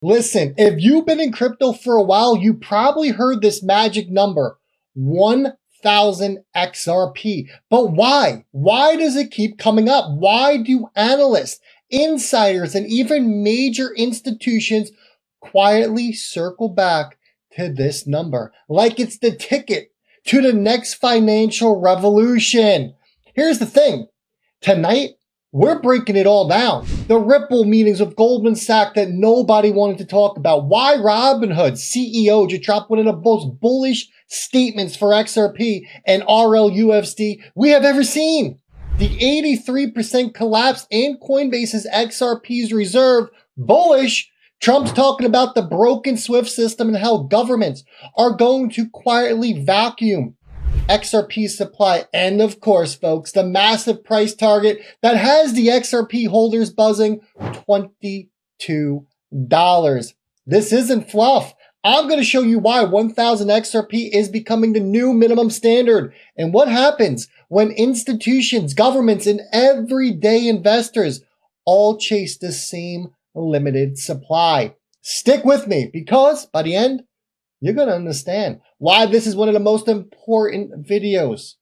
Listen, if you've been in crypto for a while, you probably heard this magic number, 1,000 XRP. But why? Why does it keep coming up? Why do analysts, insiders, and even major institutions quietly circle back to this number like it's the ticket to the next financial revolution? Here's the thing. Tonight, we're breaking it all down. The Ripple meetings of Goldman Sachs that nobody wanted to talk about. Why Robinhood CEO just dropped one of the most bullish statements for XRP and RLUSD we have ever seen. The 83% collapse in Coinbase's XRP's reserve. Bullish. Trump's talking about the broken SWIFT system and how governments are going to quietly vacuum XRP supply. And of course, folks, the massive price target that has the XRP holders buzzing, $22. This isn't fluff. I'm going to show you why 1,000 XRP is becoming the new minimum standard and what happens when institutions, governments, and everyday investors all chase the same limited supply. Stick with me because by the end, you're going to understand why this is one of the most important videos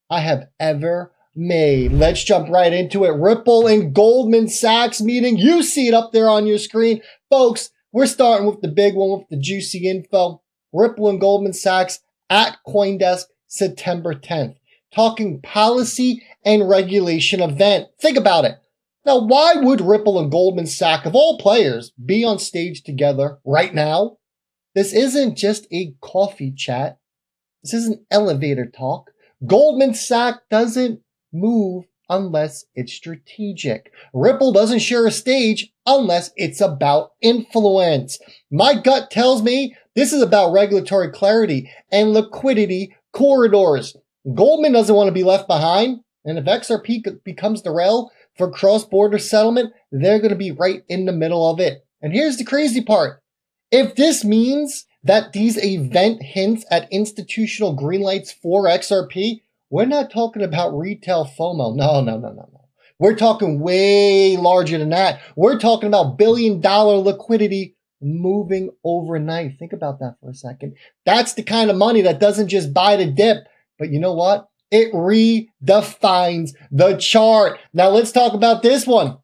I have ever made. Let's jump right into it. Ripple and Goldman Sachs meeting. You see it up there on your screen. Folks, we're starting with the big one with the juicy info. Ripple and Goldman Sachs at CoinDesk September 10th. Talking policy and regulation event. Think about it. Now, why would Ripple and Goldman Sachs, of all players, be on stage together right now? This isn't just a coffee chat. This isn't elevator talk. Goldman Sachs doesn't move unless it's strategic. Ripple doesn't share a stage unless it's about influence. My gut tells me this is about regulatory clarity and liquidity corridors. Goldman doesn't want to be left behind. And if XRP becomes the rail for cross-border settlement, they're going to be right in the middle of it. And here's the crazy part. If this means that these event hints at institutional green lights for XRP, we're not talking about retail FOMO. No. We're talking way larger than that. We're talking about billion-dollar liquidity moving overnight. Think about that for a second. That's the kind of money that doesn't just buy the dip, but you know what? It redefines the chart. Now let's talk about this one.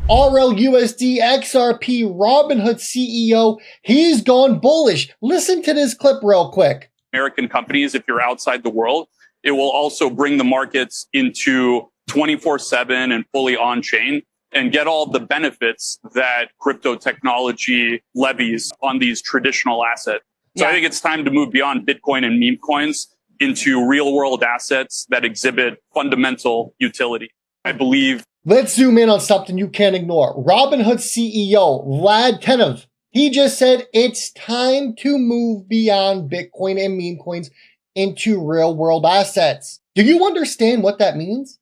RLUSD XRP Robinhood CEO, he's gone bullish. Listen to this clip real quick. American companies, if you're outside the world, it will also bring the markets into 24/7 and fully on-chain and get all the benefits that crypto technology levies on these traditional assets. So I think it's time to move beyond Bitcoin and meme coins into real-world assets that exhibit fundamental utility. I believe. Let's zoom in on something you can't ignore. Robinhood CEO, Vlad Tenev, he just said it's time to move beyond Bitcoin and meme coins into real world assets. Do you understand what that means?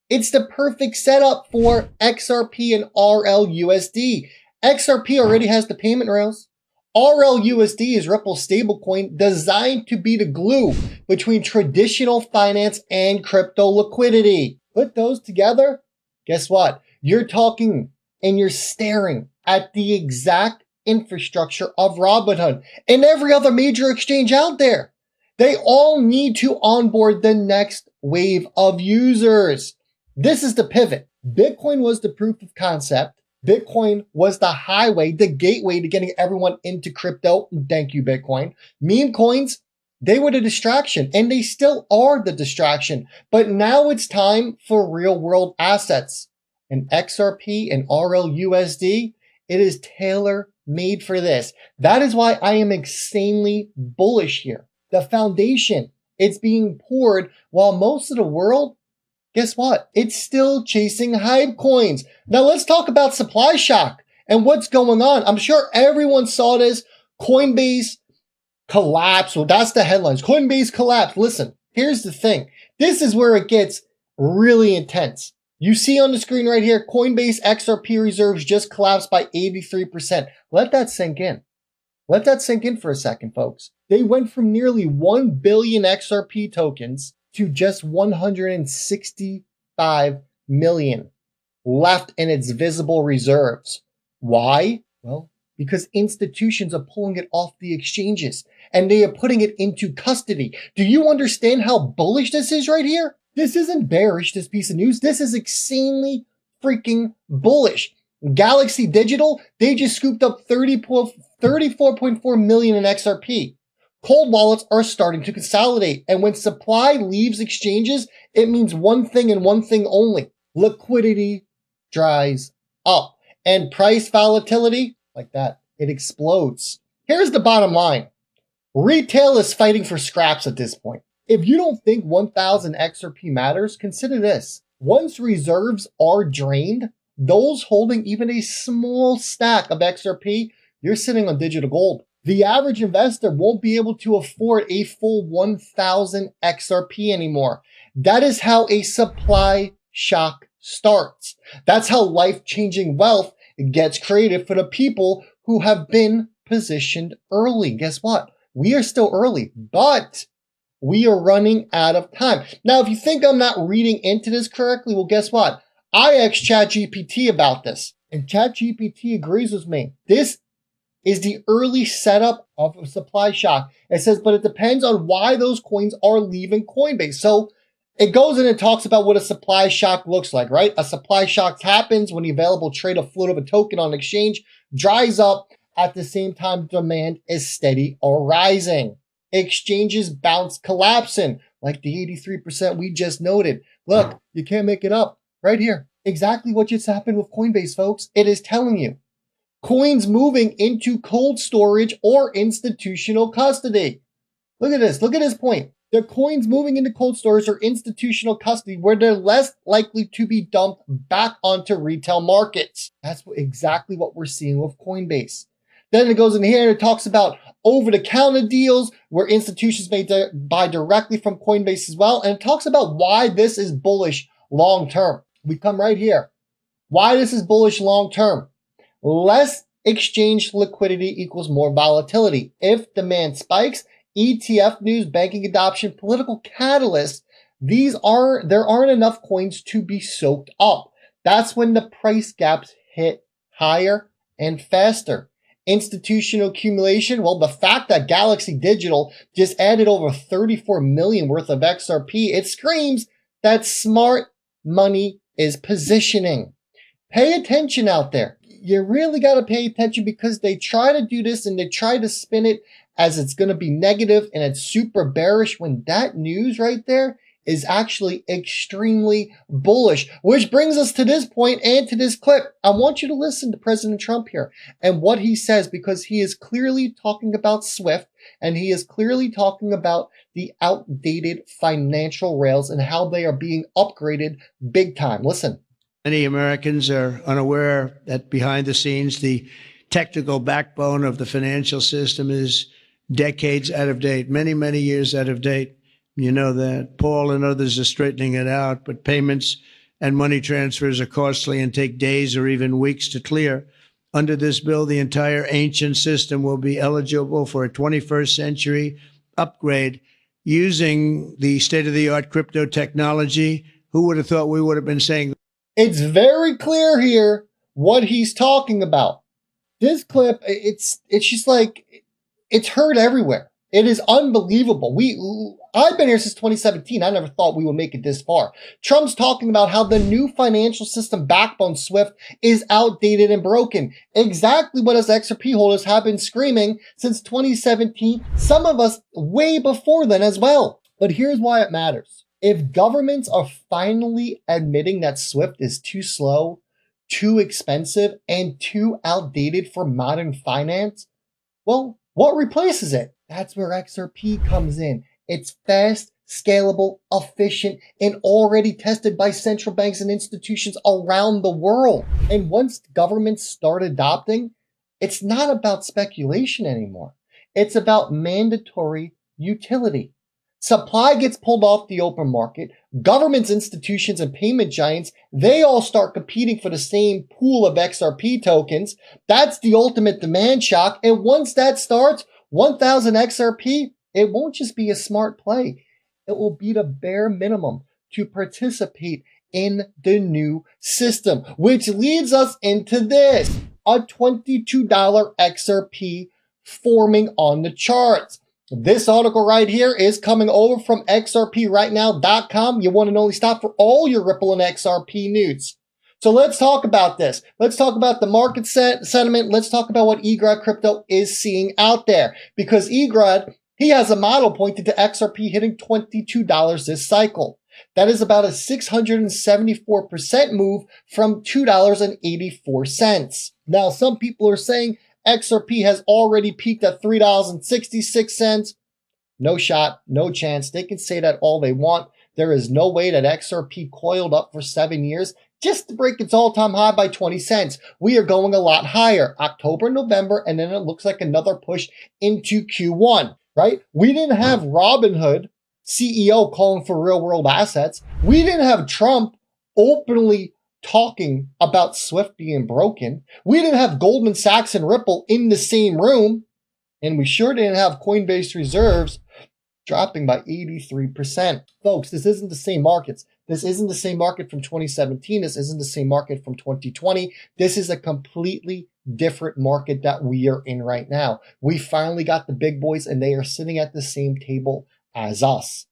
It's the perfect setup for XRP and RLUSD. XRP already has the payment rails. RLUSD is Ripple's stablecoin designed to be the glue between traditional finance and crypto liquidity. Put those together, guess what? You're talking and you're staring at the exact infrastructure of Robinhood and every other major exchange out there. They all need to onboard the next wave of users. This is the pivot. Bitcoin was the proof of concept. Bitcoin was the highway, the gateway to getting everyone into crypto. Thank you, Bitcoin. Meme coins, they were the distraction, and they still are the distraction. But now it's time for real-world assets. And XRP and RLUSD, it is tailor-made for this. That is why I am insanely bullish here. The foundation, it's being poured while most of the world, guess what? It's still chasing hype coins. Now let's talk about supply shock and what's going on. I'm sure everyone saw this. Coinbase collapse. Well, that's the headlines. Coinbase collapse. Listen, here's the thing. This is where it gets really intense. You see on the screen right here, Coinbase XRP reserves just collapsed by 83%. Let that sink in. Let that sink in for a second, folks. They went from nearly 1 billion XRP tokens to just 165 million left in its visible reserves. Why? Well, because institutions are pulling it off the exchanges and they are putting it into custody. Do you understand how bullish this is right here? This isn't bearish, this piece of news. This is insanely freaking bullish. Galaxy Digital, they just scooped up 34.4 million in XRP. Cold wallets are starting to consolidate. And when supply leaves exchanges, it means one thing and one thing only. Liquidity dries up. And price volatility, like that, it explodes. Here's the bottom line. Retail is fighting for scraps at this point. If you don't think 1,000 XRP matters, consider this. Once reserves are drained, those holding even a small stack of XRP, you're sitting on digital gold. The average investor won't be able to afford a full 1,000 XRP anymore. That is how a supply shock starts. That's how life-changing wealth gets created for the people who have been positioned early. Guess what? We are still early, but we are running out of time. Now, if you think I'm not reading into this correctly, well, guess what? I asked ChatGPT about this, and ChatGPT agrees with me. This is the early setup of a supply shock. It says, but it depends on why those coins are leaving Coinbase. So it goes in and talks about what a supply shock looks like, right? A supply shock happens when the available trade of float of a token on exchange dries up. At the same time, demand is steady or rising. Exchanges bounce collapsing, like the 83% we just noted. Look, you can't make it up. Right here. Exactly what just happened with Coinbase, folks. It is telling you. Coins moving into cold storage or institutional custody. Look at this. Look at this point. The coins moving into cold storage or institutional custody where they're less likely to be dumped back onto retail markets. That's exactly what we're seeing with Coinbase. Then it goes in here and it talks about over-the-counter deals where institutions may buy directly from Coinbase as well. And it talks about why this is bullish long-term. We come right here. Why this is bullish long-term. Less exchange liquidity equals more volatility. If demand spikes, ETF news, banking adoption, political catalysts, there aren't enough coins to be soaked up. That's when the price gaps hit higher and faster. Institutional accumulation, well, the fact that Galaxy Digital just added over 34 million worth of XRP, it screams that smart money is positioning. Pay attention out there. You really got to pay attention because they try to do this and they try to spin it as it's going to be negative and it's super bearish when that news right there is actually extremely bullish, which brings us to this point and to this clip. I want you to listen to President Trump here and what he says, because he is clearly talking about SWIFT and he is clearly talking about the outdated financial rails and how they are being upgraded big time. Listen. Many Americans are unaware that behind the scenes, the technical backbone of the financial system is decades out of date, many, many years out of date. You know that. Paul and others are straightening it out, but payments and money transfers are costly and take days or even weeks to clear. Under this bill, the entire ancient system will be eligible for a 21st century upgrade using the state-of-the-art crypto technology. Who would have thought we would have been saying? It's very clear here what he's talking about. This clip, it's just like, it's heard everywhere. It is unbelievable. I've been here since 2017. I never thought we would make it this far. Trump's talking about how the new financial system backbone SWIFT is outdated and broken. Exactly what us XRP holders have been screaming since 2017. Some of us way before then as well. But here's why it matters. If governments are finally admitting that SWIFT is too slow, too expensive, and too outdated for modern finance, well, what replaces it? That's where XRP comes in. It's fast, scalable, efficient, and already tested by central banks and institutions around the world. And once governments start adopting, it's not about speculation anymore. It's about mandatory utility. Supply gets pulled off the open market. Governments, institutions, and payment giants, they all start competing for the same pool of XRP tokens. That's the ultimate demand shock. And once that starts, 1,000 XRP, it won't just be a smart play. It will be the bare minimum to participate in the new system, which leads us into this. a $22 XRP forming on the charts. This article right here is coming over from xrprightnow.com. You want an only stop for all your Ripple and XRP news. So let's talk about this. Let's talk about the market sentiment. Let's talk about what eGrad Crypto is seeing out there. Because eGrad, he has a model pointed to XRP hitting $22 this cycle. That is about a 674% move from $2.84. Now, some people are saying XRP has already peaked at $3.66. No shot, no chance. They can say that all they want. There is no way that XRP coiled up for 7 years just to break its all-time high by 20 cents. We are going a lot higher. October, November, and then it looks like another push into Q1, right? We didn't have Robinhood CEO calling for real-world assets. We didn't have Trump openly talking about SWIFT being broken. We didn't have Goldman Sachs and Ripple in the same room. And we sure didn't have Coinbase reserves dropping by 83%. Folks, this isn't the same markets. This isn't the same market from 2017. This isn't the same market from 2020. This is a completely different market that we are in right now. We finally got the big boys and they are sitting at the same table as us.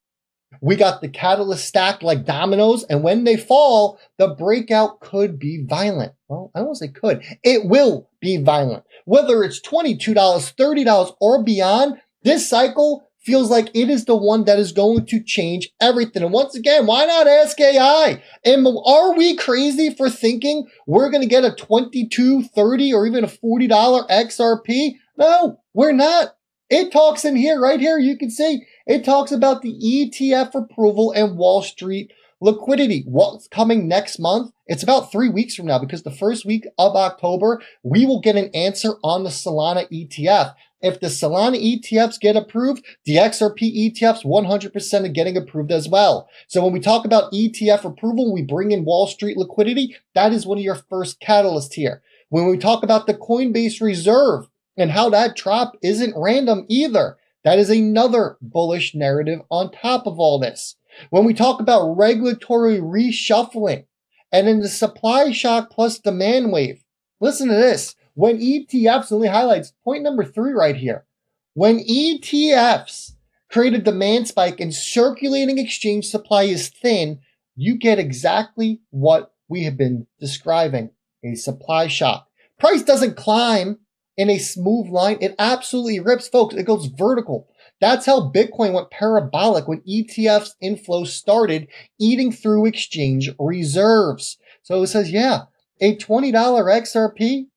We got the catalyst stacked like dominoes, and when they fall, the breakout could be violent. Well, I don't say could. It will be violent. Whether it's $22, $30, or beyond, this cycle feels like it is the one that is going to change everything. And once again, why not ask AI? And are we crazy for thinking we're going to get a $22, $30, or even a $40 XRP? No, we're not. It talks in here, right here, you can see, it talks about the ETF approval and Wall Street liquidity. What's coming next month? It's about 3 weeks from now, because the first week of October, we will get an answer on the Solana ETF. If the Solana ETFs get approved, the XRP ETFs 100% are getting approved as well. So when we talk about ETF approval, we bring in Wall Street liquidity. That is one of your first catalysts here. When we talk about the Coinbase reserve and how that drop isn't random either, that is another bullish narrative on top of all this. When we talk about regulatory reshuffling and in the supply shock plus demand wave, listen to this. When ETFs, only highlights point number 3 right here. When ETFs create a demand spike and circulating exchange supply is thin, you get exactly what we have been describing, a supply shock. Price doesn't climb in a smooth line. It absolutely rips, folks. It goes vertical. That's how Bitcoin went parabolic when ETFs inflow started eating through exchange reserves. So it says, yeah, a $20 XRP,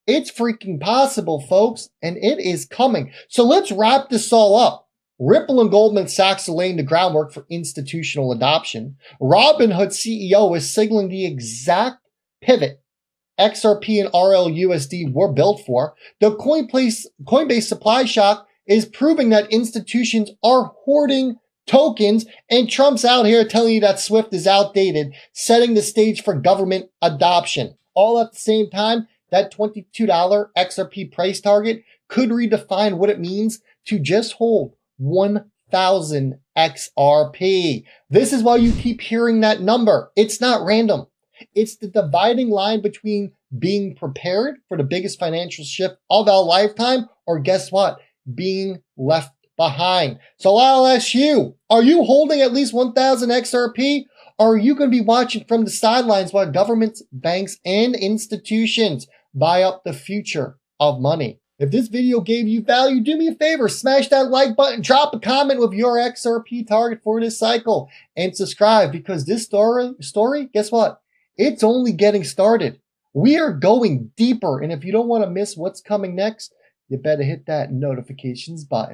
it's freaking possible, folks, and it is coming. So let's wrap this all up. Ripple and Goldman Sachs are laying the groundwork for institutional adoption. Robinhood CEO is signaling the exact pivot XRP and RLUSD were built for. The Coinbase supply shock is proving that institutions are hoarding tokens, and Trump's out here telling you that SWIFT is outdated, setting the stage for government adoption. All at the same time, that $22 XRP price target could redefine what it means to just hold 1,000 XRP. This is why you keep hearing that number. It's not random. It's the dividing line between being prepared for the biggest financial shift of our lifetime, or guess what? Being left behind. So I'll ask you, are you holding at least 1,000 XRP? Or are you going to be watching from the sidelines while governments, banks, and institutions buy up the future of money? If this video gave you value, do me a favor, smash that like button, drop a comment with your XRP target for this cycle, and subscribe, because this story, guess what? It's only getting started. We are going deeper, and if you don't want to miss what's coming next, you better hit that notifications button.